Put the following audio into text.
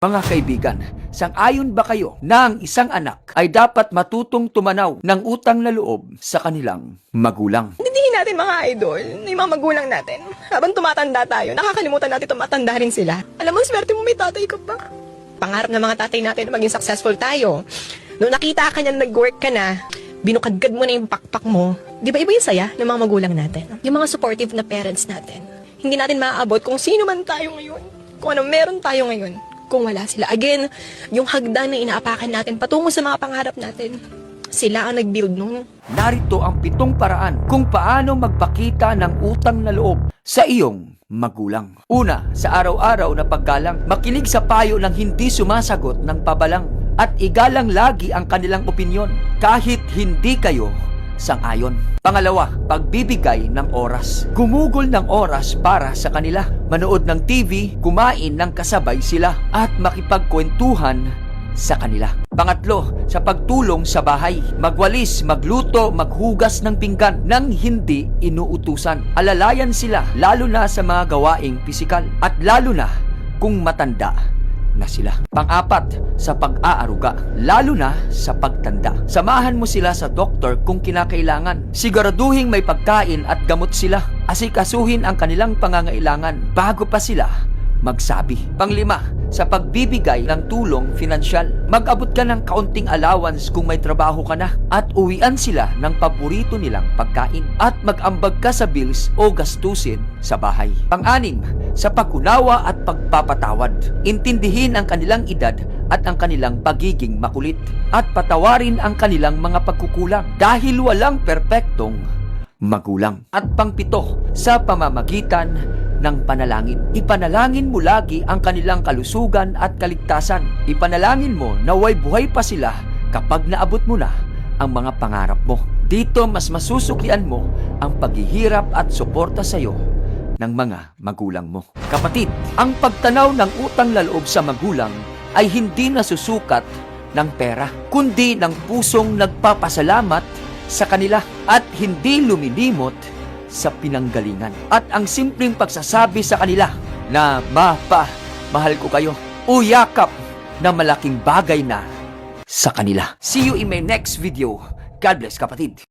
Mga kaibigan, sang-ayon ba kayo na ang isang anak ay dapat matutong tumanaw ng utang na loob sa kanilang magulang? Intindihin natin mga idol, yung mga magulang natin. Habang tumatanda tayo, nakakalimutan natin tumatanda rin sila. Alam mo, swerte mo may tatay ka pa. Pangarap ng mga tatay natin na maging successful tayo. Noong nakita ka niya nag-work ka na, binukadgad mo na yung pakpak mo. Di ba iba yung saya ng mga magulang natin? Yung mga supportive na parents natin. Hindi natin maaabot kung sino man tayo ngayon. Kung ano meron tayo ngayon. Kung wala sila. Again, yung hagdan na inaapakan natin patungo sa mga pangarap natin. Sila ang nag-build nun. Narito ang 7 paraan kung paano magpakita ng utang na loob sa iyong magulang. Una, sa araw-araw na paggalang, makinig sa payo ng hindi sumasagot ng pabalang at igalang lagi ang kanilang opinyon kahit hindi kayo sang-ayon. Pangalawa, pagbibigay ng oras. Gumugol ng oras para sa kanila. Manood ng TV, kumain ng kasabay sila, at makipagkwentuhan sa kanila. Pangatlo, sa pagtulong sa bahay. Magwalis, magluto, maghugas ng pinggan nang hindi inuutusan. Alalayan sila, lalo na sa mga gawaing pisikal. At lalo na kung matanda na sila. Pang-apat, sa pag-aaruga, lalo na sa pagtanda. Samahan mo sila sa doktor kung kinakailangan. Siguraduhin may pagkain at gamot sila. Asikasuhin ang kanilang pangangailangan bago pa sila magsabi. Panglima, sa pagbibigay ng tulong finansyal. Mag-abot ka ng kaunting allowance kung may trabaho ka na at uwian sila ng paborito nilang pagkain at mag-ambag ka sa bills o gastusin sa bahay. Pang-anim, sa pag-unawa at pagpapatawad. Intindihin ang kanilang edad at ang kanilang pagiging makulit at patawarin ang kanilang mga pagkukulang dahil walang perpektong magulang. At pang-7, sa pamamagitan ng panalangin. Ipanalangin mo lagi ang kanilang kalusugan at kaligtasan. Ipanalangin mo na way buhay pa sila kapag naabot mo na ang mga pangarap mo. Dito mas masusuklian mo ang paghihirap at suporta sa iyo ng mga magulang mo. Kapatid, ang pagtanaw ng utang na loob sa magulang ay hindi nasusukat ng pera, kundi ng pusong nagpapasalamat sa kanila at hindi lumilimot sa pinanggalingan. At ang simpleng pagsasabi sa kanila na mahal ko kayo o yakap na malaking bagay na sa kanila. See you in my next video. God bless, kapatid.